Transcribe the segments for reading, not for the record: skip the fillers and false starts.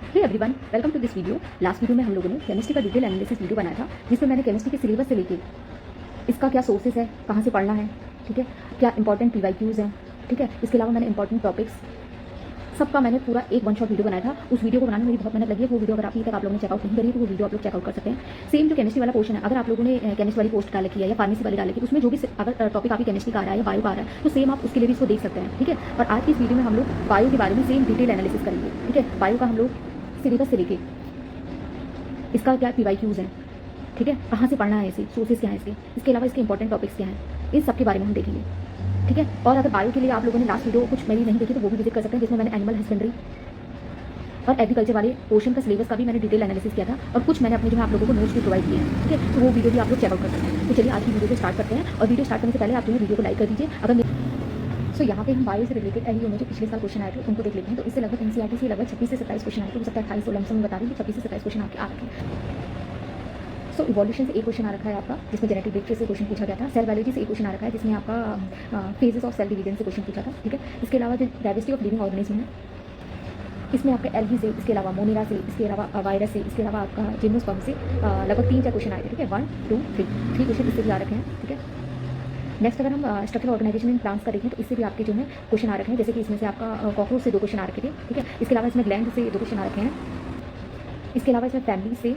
Hey everyone, welcome to this video. Last video में हम लोगों ने केमिस्ट्री का डिटेल एनालिसिस वीडियो बनाया था, जिसमें मैंने केमिस्ट्री के सिलेबस से लेके इसका क्या सोर्सेज है, कहाँ से पढ़ना है, ठीक है, क्या इंपॉर्टेंट पीवाईक्यूज़ हैं, ठीक है, इसके अलावा मैंने इंपॉर्टेंट टॉपिक्स सबका मैंने पूरा एक वन शॉट वीडियो बनाया था। उस वीडियो को बनाने में मेरी बहुत मेहनत लगी है। वो वीडियो अगर अभी तक आप लोगों ने चेकआउट नहीं करी है तो वो वीडियो आप लोग चेकआउट कर सकते हैं। सेम जो केमिस्ट्री वाला पोर्शन है, अगर आप लोगों ने केमिस्ट्री वाली पोस्ट डाल की है या फार्मेसी वाली डाल की, उसमें जो भी अगर टॉपिक आपकी केमिस्ट्री का आ रहा है या बायो का आ रहा है, तो सेम आप उसके लिए भी इसको देख सकते हैं, ठीक है। और आज की इस वीडियो में हम लोग बायो के बारे में सेम डिटेल एनालिसिस करेंगे, ठीक है। बायो का हम लोग सिलेबस से लेके इसका क्या पीवाईक्यूज़ हैं, ठीक है, कहाँ से पढ़ना है, इसे सोर्सेज क्या है इसके अलावा इसके इंपॉर्टेंट टॉपिक्स क्या हैं, इस सब के बारे में हम देखेंगे, ठीक है। और अगर बायो के लिए आप लोगों ने लास्ट वीडियो कुछ मेरी नहीं देखी तो वो भी विजिट कर सकते हैं, जिसमें मैंने एनिमल हस्बेंड्री और एग्रीकल्चर वाले पोर्शन का सिलेबस का भी मैंने डिटेल एनालिसिस किया था, और कुछ मैंने अपने जो है आप लोगों को नोट्स भी प्रोवाइड किए हैं, ठीक है। तो वो वीडियो भी आप लोग चेकआउट कर सकते हैं। तो चलिए आज की वीडियो को स्टार्ट करते हैं, और वीडियो स्टार्ट करने से पहले आप जो है वीडियो को लाइक कर दीजिए। अगर सो यहाँ पे हम बायो से रिलेटेड एलियो में जो पिछले साल क्वेश्चन आए थे उनको देख लेते हैं। तो इससे लगभग एनसीईआरटी से लगभग 26 से 27 क्वेश्चन आए थे। हो सकता है 28 और लमसम में बता रही 26 से 27 क्वेश्चन आपके आ रखे हैं। सो इवोल्यूशन से एक क्वेश्चन आ रखा है आपका, जिसमें जेनेटिक वेक्टर से क्वेश्चन पूछा गया था। सेल बायोलॉजी से एक क्वेश्चन आ रखा है, जिसमें आपका फेजेस ऑफ सेल डिवीजन से क्वेश्चन पूछा था, ठीक है। इसके अलावा जो डाइवर्सिटी ऑफ लिविंग ऑर्गेनिज्म है, इसमें आपका एल्गी से, इसके अलावा मोनेरा से, इसके अलावा वायरस से, इसके अलावा आपका जिम्नोस्पर्म से लगभग 3-4 क्वेश्चन आए थे, ठीक है। 1, 2, 3 क्वेश्चन इससे भी आ रखे हैं, ठीक है। नेक्स्ट अगर हम स्ट्रक्चरल ऑर्गेनाइजेशन इन प्लांट्स का देखें तो इससे भी आपके जो है क्वेश्चन आ रखे हैं, जैसे कि इसमें से आपका कॉकरोच से 2 क्वेश्चन आ रखे थे, ठीक है। इसके अलावा इसमें ग्लैंड से 2 क्वेश्चन आ रखे हैं। इसके अलावा इसमें फैमिली से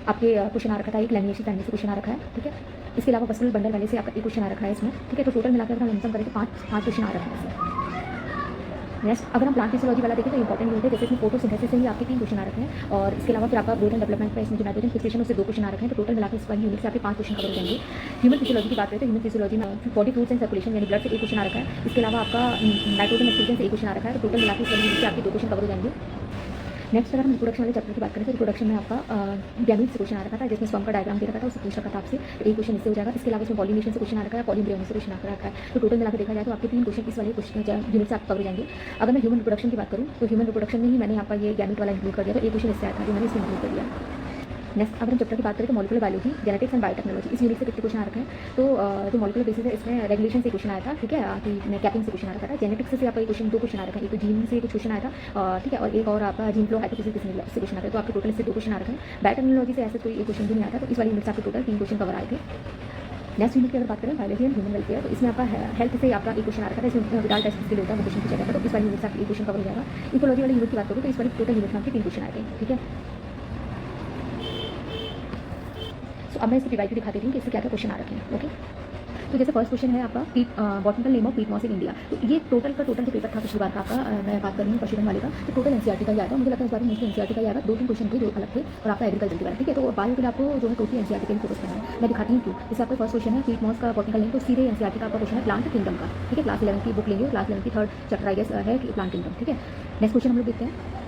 आपके क्वेश्चन आ रखा था, एक लैमिनेशियस फैमिली से क्वेश्चन आ रखा है, ठीक है। इसके अलावा वस्कुलर बंडल वाले से आपका एक क्वेश्चन आ रखा है इसमें, ठीक है। तो टोटल मिलाकर हम लमसम करें तो 5 क्वेश्चन आ रखे हैं इसमें। नेक्स्ट अगर हम प्लांट फिजियोलॉजी वाला देखें तो इंपॉर्टेंट होते हैं, जैसे इसमें फोटोसिंथेसिस से ही आपके 3 क्वेश्चन आ रखे हैं, और इसके अलावा फिर आपका ग्रोथ एंड डेवलपमेंट का इसमें जो नाइट्रोजन फिक्सेशन उससे 2 क्वेश्चन आ रखे हैं। तो टोटल मिलाकर इस वाली यूनिट से आपके 5 क्वेश्चन कवर हो जाएंगे। ह्यूमन फिजियोलॉजी की बात करें तो ह्यूमन फिजियोलॉजी में बॉडी फ्लूइड्स एंड सर्कुलेशन यानी ब्लड से 1 क्वेश्चन आ रखा है। इसके अलावा आपका नाइट्रोजन एक्सक्रीशन से 1 क्वेश्चन आ रखा है। तो टोटल मिलाकर इस वाली यूनिट से आपके 2 क्वेश्चन कवर हो जाएंगे। नेक्स्ट अगर हम रिप्रोडक्शन वाले चैप्टर की बात करें तो रिप्रोडक्शन में आपका गैमीट से क्वेश्चन आ रखा था, जिसमें स्पर्म का डायग्राम दे रखा था, उससे पूछ रखा था आपसे, तो एक क्वेश्चन इससे हो जाएगा। इसके अलावा इसमें पॉलिनेशन से क्वेश्चन आ रखा है, पॉलीम्ब्रियोनी से क्वेश्चन आ रखा है। तो टोटल मिलाकर देखा जाए तो आपके 3 क्वेश्चन इस वाले क्वेश्चन यूनिट से आप कवर हो जाएंगे। अगर मैं ह्यूमन रिप्रोडक्शन की बात करूँ तो ह्यूमन रिप्रोडक्शन में ही मैंने आपका ये गैमीट वाला इंक्लूड कर दिया, तो एक क्वेश्चन इससे आया था जो मैंने इसमें इंक्लूड कर दिया। नेक्स्ट अगर हम चैप्टर की बात करें तो molecular biology, genetics and biotechnology, इस यूनिट से कितने क्वेश्चन आ रखे हैं। तो जो मॉलिक्यूलर बेसिस है इसमें रेगुलेशन से क्वेश्चन आया था, ठीक है, कि कैपिंग से क्वेश्चन आ रखा था। जेनेटिक्स से आपका क्वेश्चन 2 क्वेश्चन आ रखा है, एक तो जीन से कुछ क्वेश्चन आया था, ठीक है, और एक और आपका जीन फ्लो हाइपोथेसिस से क्वेश्चन आता है। तो आपके टोटल इससे 2 क्वेश्चन आ रखे हैं। बायोटेक्नोलॉजी से ऐसे कोई एक क्वेश्चन भी नहीं आता, तो इस वाली यूनिट से आपके टोटल 3 क्वेश्चन कवर आए थे। नेक्स्ट यूनिट की अगर बात करें बायोलॉजी एंड ह्यूमन वेलफेयर, तो इसमें आपका हेल्थ से आपका एक क्वेश्चन आ रखा था, इसमें विदाउट टेस्ट के लिए होता है वो क्वेश्चन पूछा जाता है। तो इस वाली यूनिट से आपका एक क्वेश्चन कवर हो जाएगा। इकोलॉजी वाली यूनिट की बात करूँ तो इस वाली टोटल यूनिट में आपके 3 क्वेश्चन आए थे, ठीक है। तो अब मैं इसकी पीवाईक्यू दिखा देती हूँ कि इससे क्या क्या क्वेश्चन आ रखे हैं, ओके। तो जैसे फर्स्ट क्वेश्चन है आपका botanical name of peat moss in India. तो ये टोटल जो पेपर था पिछली बार का आपका, मैं बात कर रही हूँ पशुधन वाले का, तो टोटल एनसीईआरटी का ही आया था। मुझे लगता है इस बार मोस्टली एनसीईआरटी का ही आएगा। 2-3 क्वेश्चन थे जो अलग थे, और आपका एग्रीकल्चर के बारे में, ठीक है। तो बायो के लिए आपको जो है टोटली एनसीईआरटी का ही फोकस करना है। मैं दिखाती हूँ क्यों। जैसे आपका फर्स्ट क्वेश्चन है पीट मॉस का बॉटनिकल नेम, तो सीधे एनसीईआरटी का आपका क्वेश्चन है प्लांट किंगडम का, ठीक है। क्लास 11 की बुक लेंगे, क्लास 11 की 3rd चैप्टर आई गेस है कि प्लांट किंगडम, ठीक है। नेक्स्ट क्वेश्चन हम लोग देखते हैं।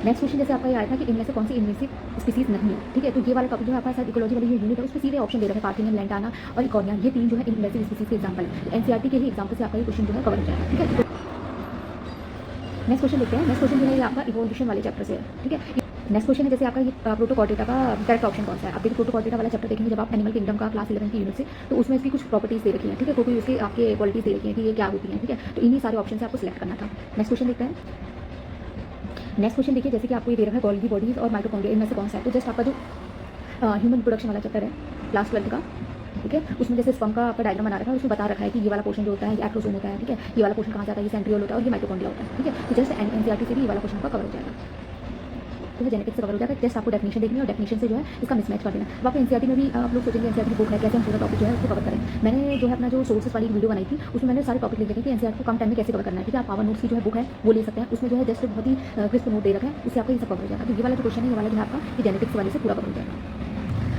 नेक्स्ट क्वेश्चन जैसे आपका ये आया था कि इनमें से कौन सी इन्वेसिव स्पीसीज नहीं है, ठीक है। तो ये वाला टॉपिक जो है आपका शायद इकोलॉजी वाली यूनिट है, उसमें सीधे ऑप्शन दे रहे हैं पार्थिनियम, लैंटाना और इकोनिया, ये 3 जो है इन्वेसिव स्पीसीज के एग्जाम्पल है। एनसीईआरटी के ही एग्जाम्पल से आपका ये क्वेश्चन जो है कवर हो जाएगा, ठीक है। नेक्स्ट क्वेश्चन देखते हैं। नेक्स्ट क्वेश्चन जो है ये आपका इवोल्यूशन वाले चैप्टर से है, ठीक है। नेक्स्ट क्वेश्चन है जैसे आपका ये प्रोटोकॉर्डेटा का करेक्ट ऑप्शन कौन सा है। आप देखिए प्रोटोकॉर्डेटा वाला चैप्टर देखेंगे जब आप एनिमल किंगडम का क्लास 11 की यूनिट से, तो उसमें इसकी कुछ प्रॉपर्टीज दे रखी हैं, ठीक है। कोई उसके आपके क्वालिटीज दे रखी हैं कि ये क्या होती हैं, ठीक है। तो इन्हीं सारे ऑप्शन से आपको सिलेक्ट करना था। नेक्स्ट क्वेश्चन देखते हैं। नेक्स्ट क्वेश्चन देखिए, जैसे कि आपको ये दे रखा है गोल्गी बॉडीज और माइटोकॉन्ड्रिया, इनमें से कौन सा है। तो जस्ट आपका जो ह्यूमन रिप्रोडक्शन वाला चैप्टर है क्लास 12 का, ठीक है, उसमें जैसे स्पर्म का आपका डायग्राम बना रखा है, उसमें बता रखा है कि ये वाला पोर्शन जो होता है ये एक्ट्रोसोम होता है, ठीक है। ये वाला पोर्शन कहाँ जाता है, ये सेंट्रियोल होता है, और ये माइटोकॉन्ड्रिया होता है, ठीक है। तो जस्ट एनसीईआरटी से भी ये वाला पोर्शन आपका कवर हो जाएगा, तो जेनेटिक्स से कवर हो जाएगा। जस्ट आपको डेफिनेशन देखनी है और डेफिनेशन से जो है इसका मिसमैच कर देना। अब आपको एनसीईआरटी में भी आप लोग सोचेंगे एनसीईआरटी की बुक है, कैसे हम पूरा टॉपिक जो है उसको कवर करें। मैंने जो है अपना जो सोर्सेस वाली वीडियो बनाई थी उसमें मैंने सारे टॉपिक लिख दिए कि एनसीईआरटी को कम टाइम में कैसे कवर करना है, ठीक है। आप पावर नोट्स की जो है बुक है वो ले सकते हैं, उसमें जो है जस्ट बहुत ही क्रिस्प नोट दे रखा है, उससे आपका ये सब कवर हो जाएगा। तो ये वाला जो क्वेश्चन है ये वाला जो है आपका ये जेनेटिक्स वाले से पूरा कवर हो जाएगा।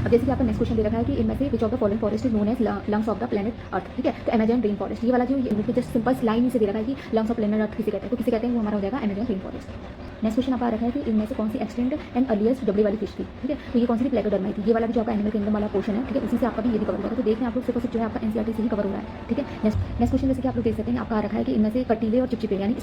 अब जैसे कि आपका नेक्स्ट क्वेश्चन दे रखा है कि इनमें से which of the following forest is known as lungs of the planet Earth, ठीक है। तो अमेजन रेन फॉरेस्ट, ये वाला जो यूनिट में जस्ट सिंपल लाइन से दे रखा है कि लंग्स ऑफ प्लेनेट अर्थ किसे कहते हैं, तो किसे कहते हैं वो हमारा हो जाएगा Amazon rain forest. Next question आपका रखा है कि इनमें से कौन सी एक्सटेंट एंड अर्लिएस्ट डब्ल्यू वाली फिश थी, ठीक है। तो ये कौन सी प्लेकोडर्मा थी, ये वाला भी जो आपका एनिमल किंगडम वाला पोर्शन है, ठीक है, उसी से आपका भी ये भी कवर होगा। तो देखते हैं आप लोग सिर्फ जो है आपका एनसीईआरटी से ही कवर हो रहा है, ठीक है। नेक्स्ट क्वेश्चन जैसे कि आप लोग देख सकते हैं आपका रखा है कि इनमें से कटीले और चिपचिपे यानी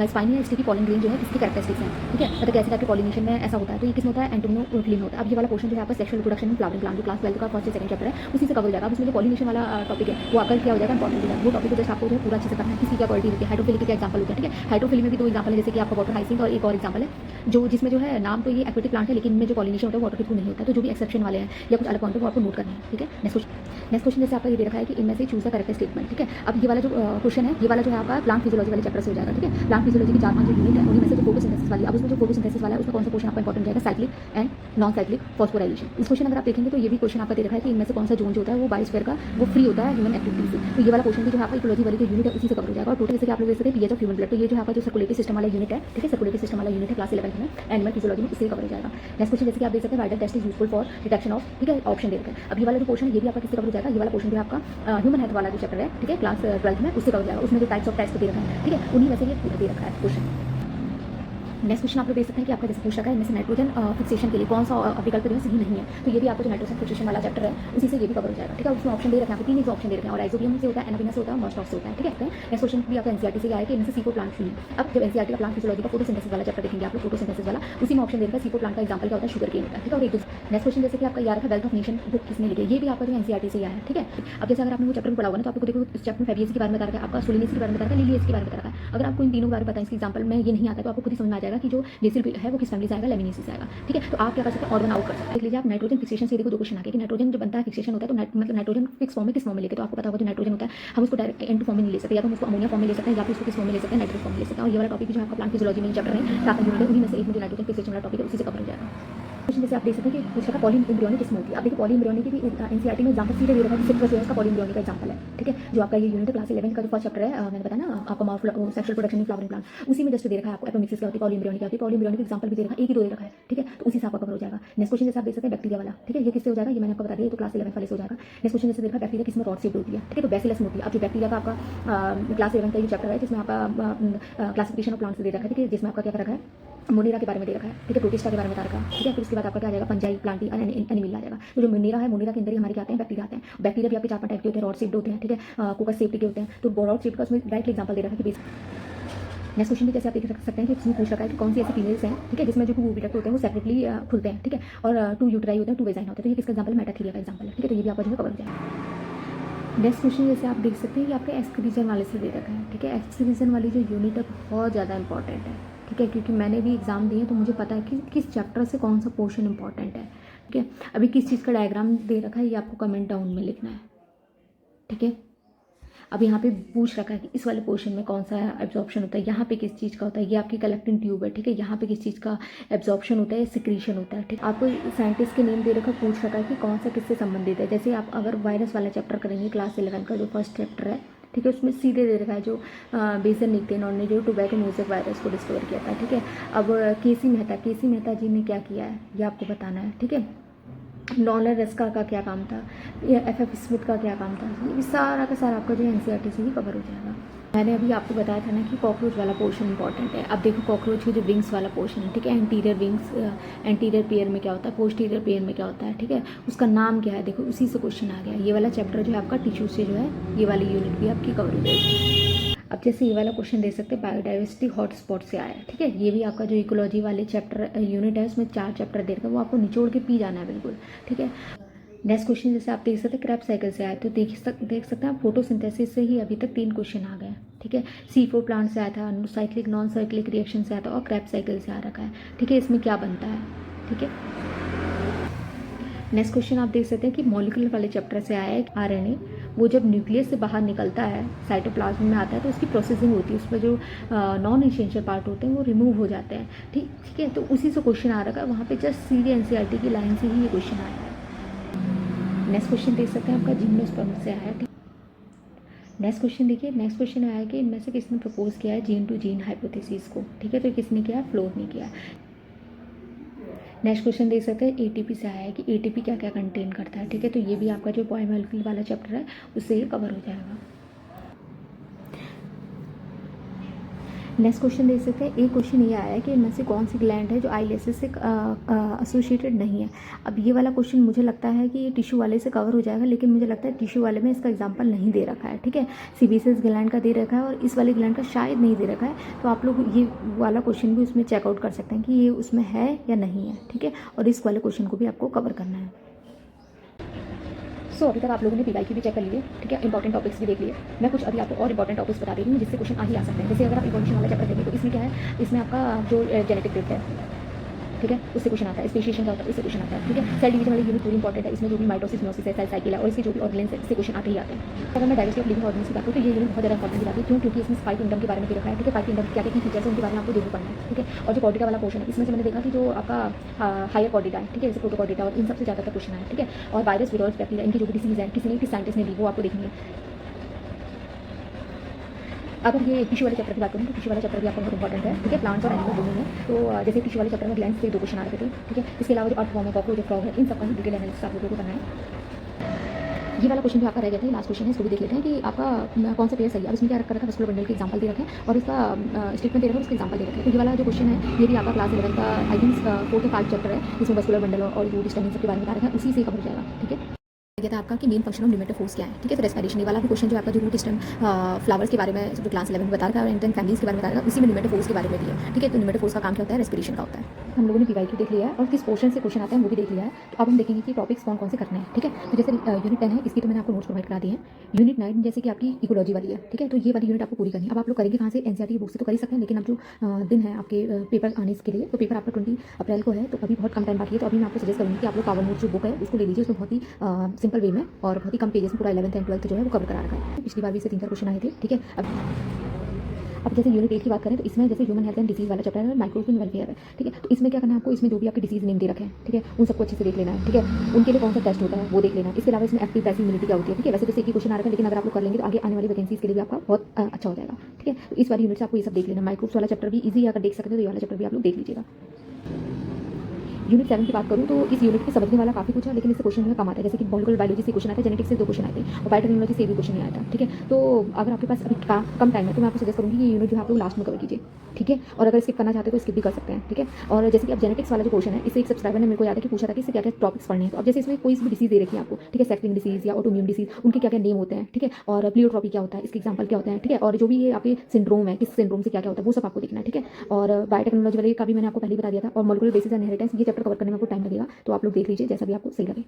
स्पाइनी स्टिकी पॉलन ग्रेन जो है इसकी कैरेक्टरिस्टिक्स हैं, ठीक है। मतलब कैसे टाइप के पॉलिनेशन में ऐसा होता है, तो ये किस में होता है, एंटोमोफिली में होता है। अब ये वाला पोर्शन जो है आपका sexual reproduction in flowering plant, जो क्लास 12 का फर्स्ट सेकंड चैप्टर है उसी से कवर हो जाएगा। अब उसमें जो पॉलिनेशन वाला टॉपिक है वो आपका क्या हो जाएगा, इंपॉर्टेंट हो जाएगा। वो टॉपिक को जस्ट आपको जो है पूरा अच्छे से करना है। किसी क्या क्वालिटी होती है, हाइड्रोफिलिक का एग्जांपल होता है, ठीक है। हाइड्रोफिली में भी दो एग्जांपल है, जैसे कि आपका वाटर हाइसिंथ, और एक और एग्जांपल है जो जिसमें जो है नाम तो ये एक्वेटिक प्लांट है, लेकिन इनमें जो पॉलिनेशन होता है वो वाटर के थ्रू नहीं होता है। तो जो भी एक्सेप्शन वाले हैं या कुछ अलग पॉइंट है वो आपको नोट करना है, ठीक है। नेक्स्ट क्वेश्चन जैसे आपका ये दे रखा है कि इनमें से चूज द करेक्ट स्टेटमेंट, ठीक है। अब ये वाला जो क्वेश्चन है, ये वाला जो है आपका प्लांट फिजियोलॉजी वाले चैप्टर से हो जाएगा, ठीक है। प्लांट फिजियोलॉजी की 4-5 जो यूनिट है उन्हीं में से जो फोटोसिंथेसिस वाली, अब उसमें जो फोटोसिंथेसिस वाला है उसमें कौन सा क्वेश्चन आपका इंपॉर्टेंट जाएगा, cyclic and non cyclic phosphorylation. इस क्वेश्चन अगर आप देखेंगे तो ये भी क्वेश्चन आपका दे रखा है कि इनमें से कौन सा जोन जो होता है वो बायोस्फीयर का वो फ्री होता है ह्यूमन एक्टिविटी से। तो ये वाला क्वेश्चन भी जो है आपका इकोलॉजी वाली जो यूनिट है उसी से कवर हो जाएगा। और टोटल जैसे कि आप लोग देख सकते हैं पीएच ऑफ ह्यूमन ब्लड, तो ये जो है आपका जो सर्कुलेटरी सिस्टम वाला यूनिट है, ठीक है। सर्कुलेटरी सिस्टम वाला यूनिट है क्लास 11 में, एनिमल फिजियोलॉजी में इससे कवर हो जाएगा। नेक्स्ट क्वेश्चन जैसे कि आप देख सकते हैं Widal test is useful for detection of, ठीक है, ऑप्शन दे रखा है। अब ये वाला जो क्वेश्चन ये भी आपका किससे कवर हो जाएगा, ये वाला क्वेश्चन भी आपका ह्यूमन हेल्थ वाला जो चैप्टर है, ठीक है, क्लास 12 में उससे कवर हो जाएगा। उसमें जो टाइप्स ऑफ टेस्ट दे रखा है, ठीक है, उन्हीं में से ये पूरा दे रखा है क्वेश्चन। नेक्स्ट क्वेश्चन आप लोग देख सकते हैं कि आपका जैसे पूछ रखा है इनमें से नाइट्रोजन फिक्सेशन के लिए कौन सा विकल्प जो है सही नहीं है। तो ये भी आपका जो नाइट्रोजन फिक्सेशन वाला चैप्टर है उसी से ये भी कवर हो जाएगा, ठीक है। उसमें ऑप्शन दे रखे हैं, 3 ऑप्शन दे रखे हैं, और आइसोबियम से होता है, एनाबिना से होता है, मॉस्टॉफ से होता है, ठीक है। नेक्स्ट क्वेश्चन भी आपका एनसीईआरटी से आया है कि इनमें से C4 प्लांट नहीं है। अब जब एनसीईआरटी का प्लांट फिजियोलॉजी का फोटोसिंथेसिस वाला चैप्टर देखेंगे आप लोग, फोटोसिंथेसिस वाला उसी में ऑप्शन दे रखा है C4 प्लांट का एग्जांपल क्या होता है, शुगर केन होता है, ठीक है। और एक नेक्स्ट क्वेश्चन जैसे कि आपका यार है वेल्थ ऑफ नेशन बुक किसने लिखी है, ये भी आपका जो एनसीईआरटी से आया है, ठीक है। अब जैसे अगर आपने वो चैप्टर पढ़ा हुआ ना तो आपको देखो इस चैप्टर में फेबियस के बारे में बता रखा है, आपका सोलिनेसी के बारे में बता रखा है, लिलियस के बारे में बता रखा है। अगर आपको इन तीनों के बारे में पता है, इसके एग्जांपल में ये नहीं आता तो आपको खुद ही समझ में आ जाएगा कि जो बेसिल है वो किस फैमिली से आएगा, लेमिनेसी से आएगा, ठीक है। तो आप क्या कर सकते हैं, ऑर्गन आउट कर सकते हैं। देख लीजिए आप नाइट्रोजन फिक्सेशन से देखो दो क्वेश्चन आ गए कि नाइट्रोजन जो बनता है फिक्सेशन होता है तो मतलब नाइट्रोजन फिक्स फॉर्म में किस फॉर्म में लेके, तो आपको पता होगा जो नाइट्रोजन होता है हम उसको डायरेक्ट N2 फॉर्म में नहीं ले सकते, या तो हम उसको अमोनिया फॉर्म में ले सकते हैं, या फिर उसको किस फॉर्म में ले सकते हैं, नाइट्रोजन फॉर्म में ले सकते हैं। और ये वाला टॉपिक जो आपका प्लांट फिजियोलॉजी में चैप्टर है सातवां यूनिट है, उन्हीं में से एक में जो नाइट्रोजन फिक्सेशन वाला टॉपिक है उसी से कवर हो जाएगा। क्वेश्चन जैसे आप देख सकते हैं कि कुछ का पॉलीएम्ब्रियोनिक किसमें होती है। अब देखिए पॉलीएम्ब्रियोनिक की भी एनसीईआरटी में एग्जांपल सीधे दे रखा है, सिट्रस जो है इसका पॉलीएम्ब्रियोनिक का एग्जांपल है, ठीक है। जो आपका ये यूनिट है क्लास 11 का जो फर्स्ट चैप्टर है, मैंने बताया ना आपका sexual production in flowering plant, उसी में जस्ट दे रखा है आपको एपोमिक्सिस क्या होती है, पॉलीएम्ब्रियोनिक क्या होती है, पॉलीएम्ब्रियोनिक एग्जांपल भी दे रखा है, एक ही दो दे रखा है, ठीक है। तो उसी से आपका कवर हो जाएगा। नेक्स्ट क्वेश्चन जैसे आप देख सकते हैं बैक्टीरिया वाला, ठीक है, ये किससे हो जाएगा, ये मैंने आपको बता दिया, तो क्लास 11 वाले से हो जाएगा। नेक्स्ट क्वेश्चन जैसे देखा बैक्टीरिया किसमें रॉड शेप्ड होती है, ठीक है, तो बैसिलस में होती है। अब जो बैक्टीरिया का आपका क्लास 11 का ये चैप्टर है जिसमें आपका क्लासिफिकेशन ऑफ प्लांट्स दे रखा है, ठीक है, जिसमें आपका क्या कर रखा है, मोनेरा के बारे में दे रखा है, ठीक है, प्रोटिस्टा के बारे में बता रखा है, ठीक है। फिर उसके बाद आपका क्या आ जाएगा, फंजाई, प्लांटी, एनिमल आ जाएगा। तो जो मोनेरा है, मोनेरा के अंदर ही हमारे क्या आते हैं, बैक्टीरिया आते हैं। बैक्टीरिया भी आपके 4-5 टाइप के होते हैं, रॉड शेप्ड होते हैं, ठीक है, कोकस शेप्ड के होते हैं। तो रॉड शेप्ड का उसमें डायरेक्ट एग्जांपल दे रखा है कि नेक्स्ट क्वेश्चन भी जैसे आप देख सकते हैं कि इसमें पूछ रखा है कि कौन सी ऐसी फीमेल्स हैं, ठीक है, जिसमें जो ओविडक्ट होते हैं वो सेपरेटली खुलते हैं, ठीक है, और 2 यूट्राई होते हैं, 2 वेजाइन होते हैं। तो ये किसका एग्जांपल है, मेटाथीरिया का एग्जांपल है, ठीक है। तो ये भी आपका जो है कवर हो जाएगा। नेक्स्ट क्वेश्चन जैसे आप देख सकते हैं कि आपके एक्सक्रीजन वाले से दे रखा है, ठीक है। एक्सक्रीजन वाली जो यूनिट है बहुत ज़्यादा इंपॉर्टेंट है, ठीक है, क्योंकि मैंने भी एग्जाम दिए तो मुझे पता है कि किस चैप्टर से कौन सा पोर्शन इंपॉर्टेंट है, ठीक है। अभी किस चीज़ का डायग्राम दे रखा है ये आपको कमेंट डाउन में लिखना है, ठीक है। अब यहाँ पे पूछ रखा है कि इस वाले पोर्शन में कौन सा एब्जॉर्प्शन होता है, यहाँ पे किस चीज़ का होता है, ये आपकी कलेक्टिंग ट्यूब है, ठीक है, यहाँ पे किस चीज़ का एब्जॉर्प्शन होता है, सिक्रीशन होता है, ठीक है। आपको साइंटिस्ट के नेम दे रखा, पूछ रखा है कि कौन सा किससे संबंधित है। जैसे आप अगर वायरस वाला चैप्टर करेंगे क्लास 11 का जो फर्स्ट चैप्टर है, ठीक है, उसमें सीधे दे रखा है जो बेसन निकटेनॉन ने जो टोबैकोमोज़िक वायरस को डिस्कवर किया था, ठीक है। अब केसी मेहता जी ने क्या किया है ये आपको बताना है, ठीक है। नॉलर रस्का का क्या काम था, या FF स्मिथ का क्या काम था, ये सारा का सारा आपका जो एनसीईआरटी से ही कवर हो जाएगा। मैंने अभी आपको बताया था ना कि कॉकरोच वाला पोर्शन इंपॉर्टेंट है। अब देखो कॉकरोच की जो विंग्स वाला पोर्शन है, ठीक है, एंटीरियर विंग्स, एंटीरियर पेयर में क्या होता है, पोस्टीरियर पेयर में क्या होता है, ठीक है, उसका नाम क्या है, देखो उसी से क्वेश्चन आ गया। ये वाला चैप्टर जो है आपका टिश्यू से जो है ये वाली यूनिट भी आपकी कवर हो जाएगी। अब जैसे ये वाला क्वेश्चन दे सकते हैं बायोडाइवर्सिटी हॉटस्पॉट से आया है, ठीक है। ये भी आपका जो इकोलॉजी वाले चैप्टर यूनिट है उसमें 4 चैप्टर दे रखा है, वो आपको निचोड़ के पी जाना है बिल्कुल, ठीक है। नेक्स्ट क्वेश्चन जैसे आप देख सकते हैं क्रैप साइकिल से आया, तो देख सकते हैं आप फोटोसिंथेसिस से ही अभी तक 3 क्वेश्चन आ गए हैं, ठीक है। C4 प्लांट से आया था, साइक्लिक नॉन साइक्लिक रिएक्शन से आया था, और क्रैप साइकिल से आ रखा है, ठीक है। इसमें क्या बनता है, ठीक है। नेक्स्ट क्वेश्चन आप देख सकते हैं कि मॉलिक्यूलर वाले चैप्टर से आया है, RNA वो जब न्यूक्लियस से बाहर निकलता है साइटोप्लाज्म में आता है तो उसकी प्रोसेसिंग होती है, उसमें जो नॉन एसेंशियल पार्ट होते हैं वो रिमूव हो जाते हैं, ठीक है। तो उसी से क्वेश्चन आ रखा है, वहाँ पे जस्ट सीधे एनसीईआरटी की लाइन से ही ये क्वेश्चन आया है। नेक्स्ट क्वेश्चन देख सकते हैं आपका जिम्नोस्पर्म से आया है, ठीक। नेक्स्ट क्वेश्चन देखिए, नेक्स्ट क्वेश्चन आया है कि इनमें से किसने प्रपोज किया है जीन टू जीन हाइपोथेसिस को, ठीक है, तो किसने किया, फ्लोर ने किया। नेक्स्ट क्वेश्चन देख सकते हैं ATP से आया है कि ATP क्या क्या कंटेन करता है, ठीक है, तो ये भी आपका जो बायोमॉलिक्यूल वाला चैप्टर है उससे ये कवर हो जाएगा। नेक्स्ट क्वेश्चन देख सकते हैं, एक क्वेश्चन ये आया है कि इनमें से कौन सी ग्लैंड है जो आईलेसिस से एसोसिएटेड नहीं है। अब ये वाला क्वेश्चन मुझे लगता है कि ये टिश्यू वाले से कवर हो जाएगा, लेकिन मुझे लगता है टिश्यू वाले में इसका एग्जांपल नहीं दे रखा है, ठीक है। सीबेसियस ग्लैंड का दे रखा है और इस वाले ग्लैंड का शायद नहीं दे रखा है, तो आप लोग ये वाला क्वेश्चन भी उसमें चेकआउट कर सकते हैं कि ये उसमें है या नहीं है, ठीक है, और इस वाले क्वेश्चन को भी आपको कवर करना है। सो अभी तक आप लोगों ने पीवाईक्यू भी चेक कर लिए, ठीक है, इंपॉर्टेंट टॉपिक्स भी देख लिए। मैं कुछ अभी आपको और इंपॉर्टेंट टॉपिक्स बता रही हूँ जिससे क्वेश्चन आ ही आ सकते हैं। जैसे अगर आप इवोल्यूशन वाला चैप्टर देखें तो इसमें क्या है, इसमें आपका जो जेनेटिक ड्रिफ्ट है, ठीक है, उससे क्वेश्चन आता है। स्पेशिएशन का होता है, उससे क्वेश्चन आता है, ठीक है। सेल डिवीजन वाली यूनिट पूरी इंपॉर्टेंट है। इसमें जो भी माइटोसिस, मियोसिस है, सेल साइकिल है और इसके जो भी ऑर्गेनेल्स है, इससे क्वेश्चन आते ही आते हैं। अगर मैं डाइवर्सिटी ऑफ लिविंग ऑर्गेनिज्म की बात करूँ तो ये यूनिट बहुत ज़्यादा इंपॉर्टेंट की बात है। क्यों? क्योंकि इसमें 5 किंगडम के बारे में दे रखा है, ठीक है। 5 किंगडम क्या क्या फीचर्स है उनके बारे में आपको जरूर पढ़ना है, ठीक है। और जो कॉर्डिका वाला पोर्शन है, इसमें से मैंने देखा कि जो आपका हायर कॉर्डिका है, ठीक है, जैसे प्रोटोकॉर्डिका और इन सबसे ज़्यादातर क्वेश्चन है, ठीक है। और वायरस, वीरोस, बैक्टीरिया, इनकी जो भी डिसीज है, किस साइंटिस्ट ने दी वो आपको देखनी है। अगर ये टिश्यू वाले चैप्टर की बात करूँ तो टिश्यू वाला चैप्टर भी आपको बहुत इंपॉर्टेंट है, ठीक है। प्लांट्स और एनिमल दोनों में। तो जैसे टिश्यू वाले चैप्टर में ग्लैंड्स से 2 क्वेश्चन आ रहे थे, ठीक है। इसके अलावा जो अर्थवॉर्म है, कॉकरोच, फ्रॉग है, इन सबका डिटेल एनालिसिस आप लोगों को करना है। ये वाला क्वेश्चन भी आपका रह गया था, लास्ट क्वेश्चन है, इसको भी देख लेते हैं कि आपका कौन सा पेयर सही है। अब इसमें क्या रखा है, वेस्कुलर बंडल के एग्जांपल दे रखे हैं और इसका स्टेटमेंट दे रखा है, उसके एग्जांपल दे रखे हैं। तो ये वाला जो क्वेश्चन है ये भी आपका क्लास 11 का आई थिंक 4 या 5 चैप्टर है, जिसमें वेस्कुलर बंडल और रूट स्टेमिंग सबके बारे में बता रखा है, उसी से कवर हो जाएगा, ठीक है। था आपका कि मेन फंक्शन ऑफ न्यूमेटो फोर्स क्या है, ठीक है। तो रेस्पिरेशन ये वाला भी क्वेश्चन जो आपका जो रूट स्टेम फ्लावर्स के बारे में जो क्लास 11 में बता रहा है और फैमिलीज के बारे में बता रहा है, उसी में न्यूमेटो फोर्स के बारे में भी है, ठीक है। तो न्यूमेटो फोर्स का काम क्या होता है, रेस्पिरेशन का होता है। हम लोगों ने पीवाईक्यू देख लिया है और किस पोर्शन से क्वेश्चन आते हैं वो भी देख लिया है। तो अब हम देखेंगे कि टॉपिक्स कौन कौन से करने हैं, ठीक है। तो जैसे यूनिट 10 है, इसकी तो मैंने आपको नोट्स प्रोवाइड करा दिए हैं। यूनिट 9 जैसे कि आपकी इकोलॉजी वाली है, ठीक है। तो ये वाली यूनिट आपको पूरी करनी है। अब आप लोग करेंगे कहाँ से, एनसीईआरटी बुक से तो कर ही सकते हैं, लेकिन अब जो दिन है आपके पेपर आने के लिए, तो पेपर आपका 20 अप्रैल को है, तो अभी बहुत कम टाइम बाकी है। तो अभी मैं आपको सजेस्ट करूँगी कि आप लोग पावर नोट जो बुक है उसको ले लीजिए। उसमें बहुत ही सिंपल वे में और बहुत ही कम पेजेस में पूरा 11th एंड 12th जो है वो कवर करा रखा है। पिछली बार भी इससे 3-4 क्वेश्चन आए थे, ठीक है। अब जैसे यूनिट 8 की बात करें तो इसमें जैसे ह्यूमन हेल्थ एंड डिसीज वाला चैप्टर है, माइक्रोब्स एंड वेलफेयर है, ठीक है। तो इसमें क्या करना है आपको, इसमें जो भी आपके डिसीज नेम दे रखे हैं, ठीक है, उन सबको अच्छे से देख लेना है, ठीक है। उनके लिए कौन सा टेस्ट होता है वो देख लेना है। इसके अलावा इसमें एक्टिव पैसिव इम्यूनिटी क्या होती है, ठीक है। वैसे तो एक ही क्वेश्चन आ रहा है, लेकिन अगर आप लोग कर लेंगे तो आगे आने वाली वैकेंसीज के लिए भी आपका बहुत अच्छा हो जाएगा, ठीक है। तो इस वाली यूनिट से आपको ये सब देख लेना। माइक्रोब्स वाला चैप्टर भी ईजी अगर देख सकते हो तो ये वाला चैप्टर भी आप लोग देख लीजिएगा। यूनिट 7 की बात करूँ तो इस यूनिट को समझने वाला काफी कुछ है, लेकिन इससे क्वेश्चन जो है कम आता है। जैसे कि मॉलिक्यूलर बायोलॉजी से क्वेश्चन आते हैं, जेनेटिक्स से 2 क्वेश्चन आते हैं और बायोटेक्नोलॉजी से भी क्वेश्चन नहीं आया था, ठीक है। तो अगर आपके पास अभी कम टाइम है तो मैं आपको सजेस्ट करूँगी कि ये यूनिट जो है आप लोग लास्ट में कवर कीजिए, ठीक है। और अगर स्किप करना चाहते हो तो स्किप भी कर सकते हैं, ठीक है। और जैसे कि अब जेनेटिक्स वाला जो क्वेश्चन है, इससे एक सब्सक्राइबर ने मेरे को याद है कि पूछा था कि इससे क्या क्या टॉपिक्स पढ़ने हैं। तो अब जैसे इसमें कोई भी डिसीज दे रखी है आपको, ठीक है, सेक्टिंग डिसीज या ऑटोइम्यून डिसीज, उनके क्या क्या नेम होते हैं, ठीक है। और प्लियोट्रॉपी क्या होता है, इसके एग्जाम्पल क्या होते हैं, ठीक है। और जो भी ये आपके सिंड्रोम है, किस सिंड्रोम से क्या क्या होता है वो सब आपको देखना है, ठीक है। और बायोटेक्नोलॉजी वाले का भी मैंने आपको पहले बता दिया था। और मॉलिक्यूलर बेसिस एंड इनहेरिटेंस, ये चैप्टर कवर करने में आपको टाइम लगेगा, तो आप लोग देख लीजिए जैसा भी आपको सही लगे।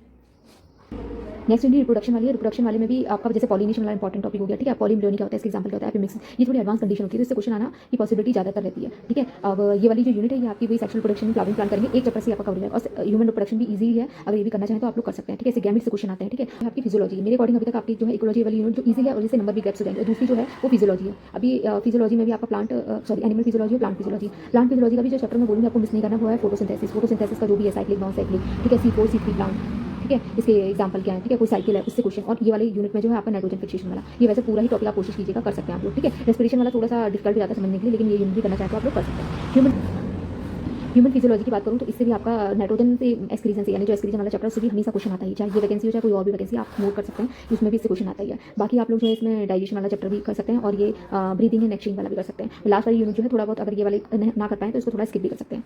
नेक्स्ट यूनिट रिप्रोडक्शन वाली है। रिप्रोडक्शन वाले में भी आपका जैसे पॉलिनेशन वाला इंपॉर्टेंट टॉपिक हो गया, ठीक है। पॉलीम्ब्रियोनी क्या होता है, इसके एग्जांपल क्या होता है, एपिमिक्स, ये थोड़ी एडवांस कंडीशन होती है, तो इससे क्वेश्चन आना की पॉसिबिलिटी ज़्यादातर रहती है, ठीक है। अब ये वाली जो यूनिट है ये आपकी वही सेक्सुअल प्रोडक्शन फ्लावरिंग प्लान करेंगे, एक चैप्टर से आपका कवर होगा। और ह्यूमन रिप्रोडक्शन भी ईजी है, अगर ये भी करना चाहें तो आप लोग कर सकते हैं, ठीक है। इससे गैमेट से क्वेश्चन आते हैं, ठीक है। आपकी फिजियोलॉजी मेरे अकॉर्डिंग अभी तक आपकी जो है इकोलॉजी वाली यूनिट जो ईजी है और जिससे नंबर भी गैप्स हो जाएंगे। और दूसरी जो है वो फिजियोलॉजी है। अभी फिजियोलॉजी में भी आपका एनिमल फिजियोलॉजी और प्लांट फिजियोलॉजी। प्लांट फिजियोलॉजी का भी जो चैप्टर में बोलूँगी आपको मिस नहीं करना, वो है फोटोसिंथेसिस का जो भी है, साइक्लिक, नॉन साइक्लिक, ठीक है, C4 C3 प्लांट, ठीक है। इसके एग्जांपल क्या है, ठीक है, कोई साइकिल है उससे क्वेश्चन। और ये वाले यूनिट में जो है आपका नाइट्रोजन फिक्सेशन वाला, ये वैसे पूरा ही टॉपिक आप कोशिश कीजिएगा, कर सकते हैं आप लोग, ठीक है। रेस्पिरेशन वाला थोड़ा सा डिफिकल्ट हो जाता है समझने के लिए, लेकिन ये यूनिट भी करना चाहते हो आप लोग कर सकते हैं। ह्यूमन फिजियोलॉजी की बात करूँ तो इससे भी आपका नाइट्रोजन से एक्सक्रीजन से, यानी जो एक्सक्रीजन वाला चैप्टर, उससे भी हमेशा क्वेश्चन आता है, चाहे ये वैकेंसी हो चाहे कोई और भी वैकेंसी, आप नोट कर सकते हैं, उसमें भी इससे क्वेश्चन आता ही है। बाकी आप लोग जो है इसमें डाइजेशन वाला चैप्टर भी कर सकते हैं और ये ब्रीदिंग एंड एक्सचेंज वाला भी कर सकते हैं। लास्ट वाली यूनिट जो है थोड़ा बहुत अगर ये वाले ना कर पाए तो इसको थोड़ा स्किप भी कर सकते हैं।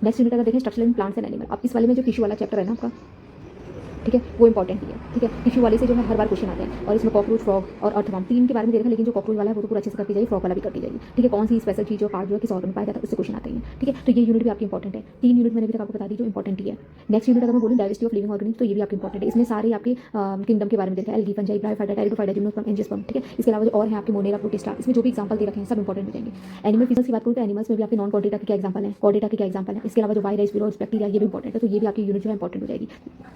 नेक्स्ट यूनिट अगर देखें structural in plants and animal, अब इस वाले में जो टिश्यू वाला चैप्टर है ना आपका, ठीक है, वो इंपॉर्टेंट है, ठीक है। टिश्यू वाले से जो है हर बार क्वेश्चन आते हैं और इसमें कॉकरोच, फ्रॉग और अर्थवॉर्म 3 के बारे में देखा, लेकिन जो कॉकरोच वाला है वो तो पूरा अच्छे से करती जाएगी, फ्रॉग वाला भी करती जाएगी, ठीक है। कौन सी स्पेशल चीज़ और पार्ट जो है किस ऑर्गन में पाया जाता है उससे क्वेश्चन आते हैं, ठीक है। तो ये यूनिट भी आपकी इंपॉर्टेंट है। 3 यूनिट मैंने अभी तक आपको बता दी जो इंपॉर्टेंट ही है। नेक्स्ट यूनिट अगर मैं बोलूँ डाइवर्सिटी ऑफ लिविंग ऑर्गेनिज्म, तो ये भी आपकी इंपॉर्टेंट है। इसमें सारे आपके किंगडम के बारे में देखा है, algae, fungi, bryophyta, pteridophyta, gymnosperm, angiosperm, ठीक है। इसके अलावा जो और है आपके मोनेरा, प्रोटिस्टा, इसमें जो भी एग्जांपल दे रखे हैं सब इंपॉर्टेंट हो जाएंगे। एनिमल फिजिक्स की बात करूँ तो एनिमल्स में भी आपके नॉन कॉर्डेटा के क्या एग्जांपल है, कॉर्डेटा के क्या एग्जांपल है। इसके अलावा जो वायरस, वीरोस, बैक्टीरिया, ये भी इंपॉर्टेंट है, तो ये भी आपकी यूनिट जो है इंपॉर्टेंट हो जाएगी।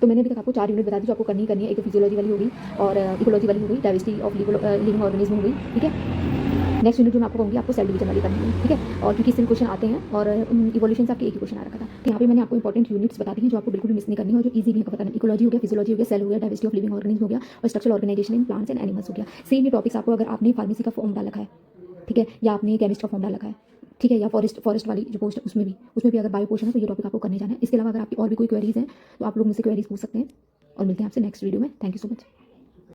तो मैंने अभी तक आपको 4 यूनिट बता दी जो आपको करनी है। एक तो फिजियोलॉजी वाली होगी और इकोलॉजी वाली हो गई, डाइवर्सिटी ऑफ लिविंग ऑर्गेनिज्म हो गई, ठीक है। नेक्स्ट यूनिट जो मैं आपको कहूँगी आपको सेल डिवीजन वाली करनी है, ठीक है। और क्योंकि इससे क्वेश्चन आते हैं और इवोल्यूशन से आपके एक ही क्वेश्चन आ रखा था, तो यहाँ पे मैंने आपको इंपॉर्टेंट यूनिट्स बता दी हैं जो आपको बिल्कुल भी मिस नहीं करनी है और जो ईजी भी है कवर करना। इकोलॉजी हो गया, फिजियोलॉजी हो गया, सेल हो गया, डाइवर्सिटी ऑफ लिविंग ऑर्गेनिज्म हो गया और structural organisation in plants and animals हो गया। सेम ये टॉपिक्स आपको अगर आपने फार्मेसी का फॉर्म डाल रखा है, ठीक है, या आपने केमिस्ट का फॉर्म डाल रखा है, ठीक है, या फॉरेस्ट वाली जो पोस्ट है उसमें भी अगर बायो पोर्शन है तो ये टॉपिक आपको करने जाना है। इसके अलावा अगर आपकी और भी कोई क्वेरीज हैं तो आप लोग मुझसे क्वेरीज पूछ सकते हैं और मिलते हैं आपसे नेक्स्ट वीडियो में। Thank you so much.